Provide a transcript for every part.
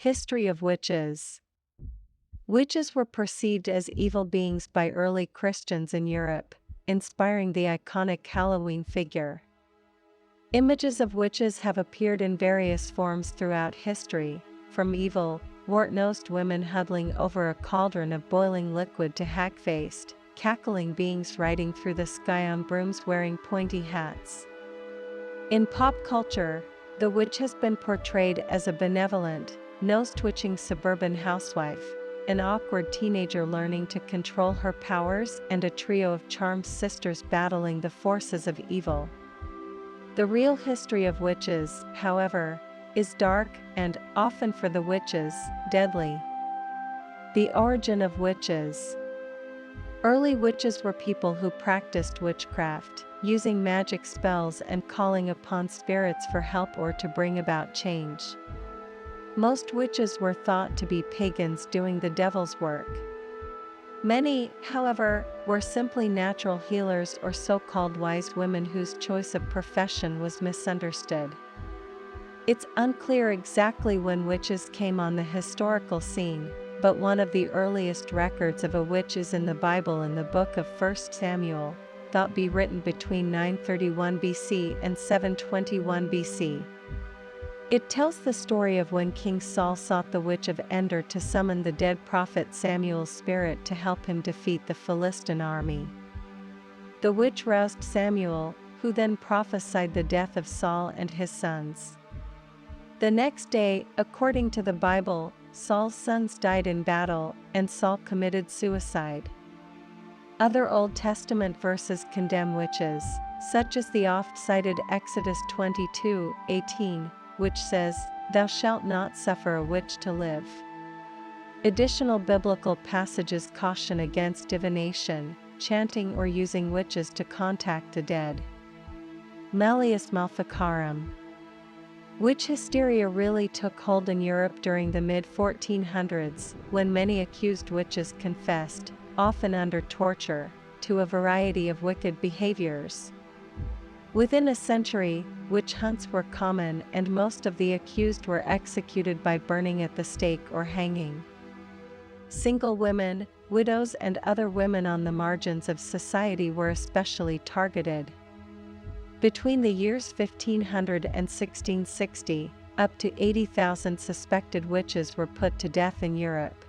History of witches. Witches were perceived as evil beings by early Christians in Europe, inspiring the iconic Halloween figure. Images of witches have appeared in various forms throughout history, from evil, wart-nosed women huddling over a cauldron of boiling liquid to hag-faced, cackling beings riding through the sky on brooms wearing pointy hats. In pop culture, the witch has been portrayed as a benevolent, nose-twitching suburban housewife, an awkward teenager learning to control her powers, and a trio of charmed sisters battling the forces of evil. The real history of witches, however, is dark and, often for the witches, deadly. The origin of witches. Early witches were people who practiced witchcraft, using magic spells and calling upon spirits for help or to bring about change. Most witches were thought to be pagans doing the devil's work. Many, however, were simply natural healers or so-called wise women whose choice of profession was misunderstood. It's unclear exactly when witches came on the historical scene, but one of the earliest records of a witch is in the Bible in the book of 1 Samuel, thought to be written between 931 BC and 721 BC. It tells the story of when King Saul sought the witch of Endor to summon the dead prophet Samuel's spirit to help him defeat the Philistine army. The witch roused Samuel, who then prophesied the death of Saul and his sons. The next day, according to the Bible, Saul's sons died in battle, and Saul committed suicide. Other Old Testament verses condemn witches, such as the oft-cited Exodus 22:18, which says, "Thou shalt not suffer a witch to live." Additional biblical passages caution against divination, chanting or using witches to contact the dead. Malleus Maleficarum. Witch hysteria really took hold in Europe during the mid-1400s, when many accused witches confessed, often under torture, to a variety of wicked behaviors. Within a century, witch hunts were common and most of the accused were executed by burning at the stake or hanging. Single women, widows and other women on the margins of society were especially targeted. Between the years 1500 and 1660, up to 80,000 suspected witches were put to death in Europe.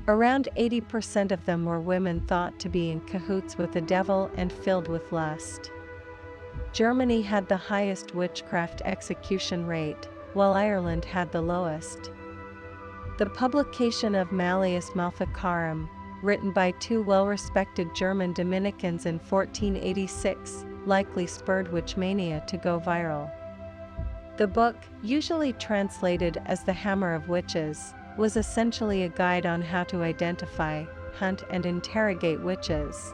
Around 80% of them were women thought to be in cahoots with the devil and filled with lust. Germany had the highest witchcraft execution rate, while Ireland had the lowest. The publication of Malleus Maleficarum, written by two well-respected German Dominicans in 1486, likely spurred witchmania to go viral. The book, usually translated as The Hammer of Witches, was essentially a guide on how to identify, hunt and interrogate witches.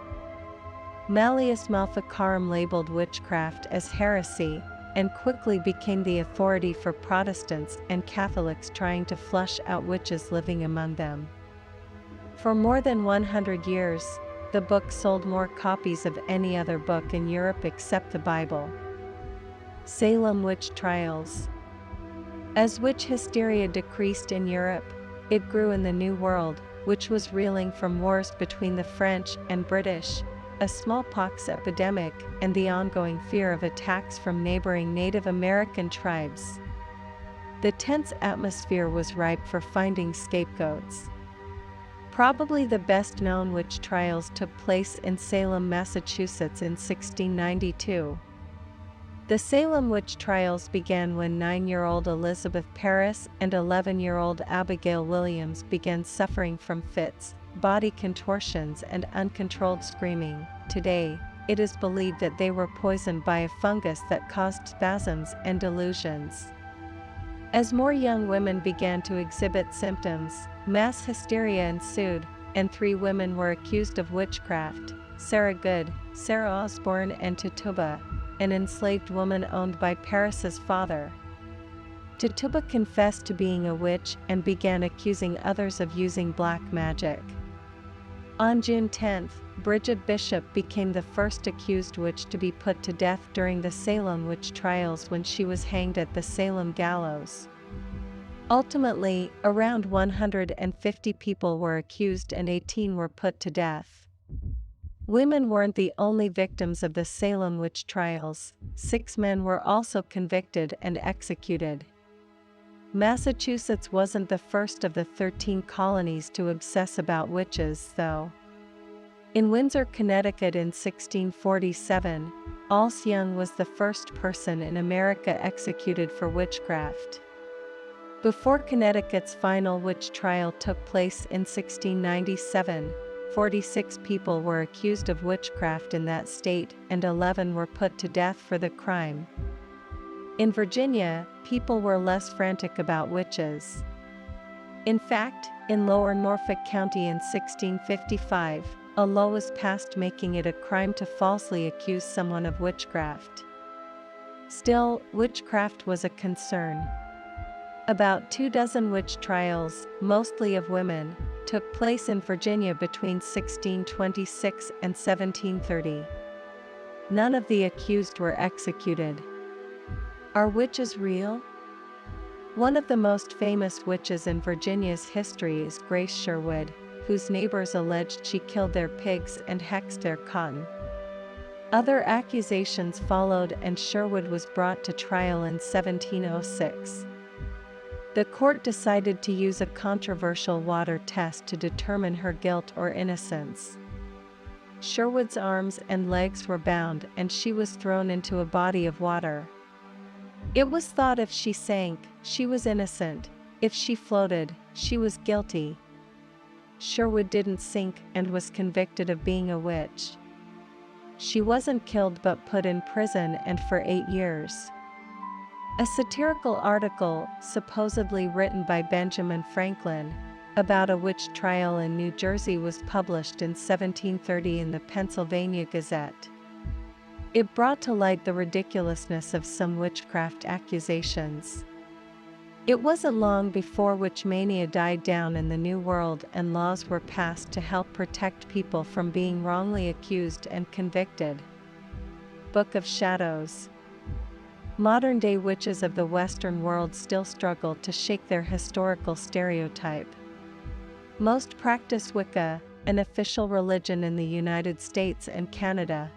Malleus Maleficarum labeled witchcraft as heresy, and quickly became the authority for Protestants and Catholics trying to flush out witches living among them. For more than 100 years, the book sold more copies of any other book in Europe except the Bible. Salem witch trials. As witch hysteria decreased in Europe, it grew in the New World, which was reeling from wars between the French and British, a smallpox epidemic, and the ongoing fear of attacks from neighboring Native American tribes. The tense atmosphere was ripe for finding scapegoats. Probably the best-known witch trials took place in Salem, Massachusetts in 1692. The Salem witch trials began when 9-year-old Elizabeth Parris and 11-year-old Abigail Williams began suffering from fits, body contortions and uncontrolled screaming. Today, it is believed that they were poisoned by a fungus that caused spasms and delusions. As more young women began to exhibit symptoms, mass hysteria ensued, and 3 women were accused of witchcraft: Sarah Good, Sarah Osborne and Tituba, an enslaved woman owned by Paris's father. Tituba confessed to being a witch and began accusing others of using black magic. On June 10, Bridget Bishop became the first accused witch to be put to death during the Salem witch trials when she was hanged at the Salem gallows. Ultimately, around 150 people were accused and 18 were put to death. Women weren't the only victims of the Salem witch trials. 6 men were also convicted and executed. Massachusetts wasn't the first of the 13 colonies to obsess about witches, though. In Windsor, Connecticut in 1647, Alce Young was the first person in America executed for witchcraft. Before Connecticut's final witch trial took place in 1697, 46 people were accused of witchcraft in that state and 11 were put to death for the crime. In Virginia, people were less frantic about witches. In fact, in Lower Norfolk County in 1655, a law was passed making it a crime to falsely accuse someone of witchcraft. Still, witchcraft was a concern. About 24 witch trials, mostly of women, took place in Virginia between 1626 and 1730. None of the accused were executed. Are witches real? One of the most famous witches in Virginia's history is Grace Sherwood, whose neighbors alleged she killed their pigs and hexed their cotton. Other accusations followed and Sherwood was brought to trial in 1706. The court decided to use a controversial water test to determine her guilt or innocence. Sherwood's arms and legs were bound and she was thrown into a body of water. It was thought if she sank, she was innocent; if she floated, she was guilty. Sherwood didn't sink and was convicted of being a witch. She wasn't killed but put in prison and for 8 years. A satirical article, supposedly written by Benjamin Franklin, about a witch trial in New Jersey was published in 1730 in the Pennsylvania Gazette. It brought to light the ridiculousness of some witchcraft accusations. It wasn't long before witch mania died down in the New World and laws were passed to help protect people from being wrongly accused and convicted. Book of Shadows. Modern-day witches of the Western world still struggle to shake their historical stereotype. Most practice Wicca, an official religion in the United States and Canada.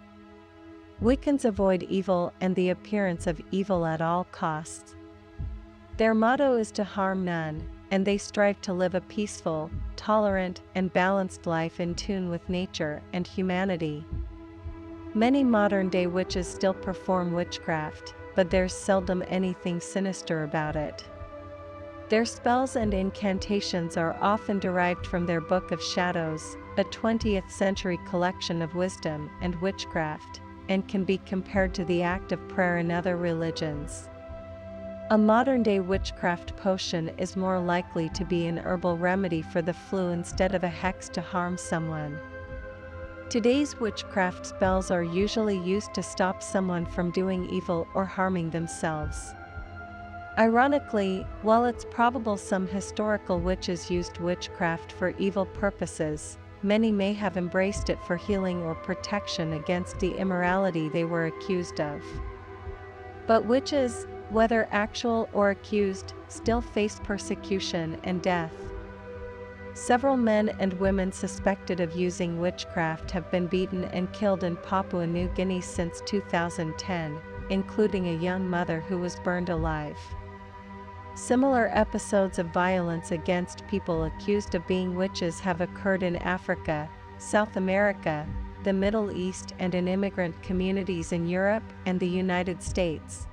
Wiccans avoid evil and the appearance of evil at all costs. Their motto is to harm none, and they strive to live a peaceful, tolerant, and balanced life in tune with nature and humanity. Many modern-day witches still perform witchcraft, but there's seldom anything sinister about it. Their spells and incantations are often derived from their Book of Shadows, a 20th century collection of wisdom and witchcraft, and can be compared to the act of prayer in other religions. A modern-day witchcraft potion is more likely to be an herbal remedy for the flu instead of a hex to harm someone. Today's witchcraft spells are usually used to stop someone from doing evil or harming themselves. Ironically, while it's probable some historical witches used witchcraft for evil purposes, many may have embraced it for healing or protection against the immorality they were accused of. But witches, whether actual or accused, still face persecution and death. Several men and women suspected of using witchcraft have been beaten and killed in Papua New Guinea since 2010, including a young mother who was burned alive. Similar episodes of violence against people accused of being witches have occurred in Africa, South America, the Middle East, and in immigrant communities in Europe and the United States.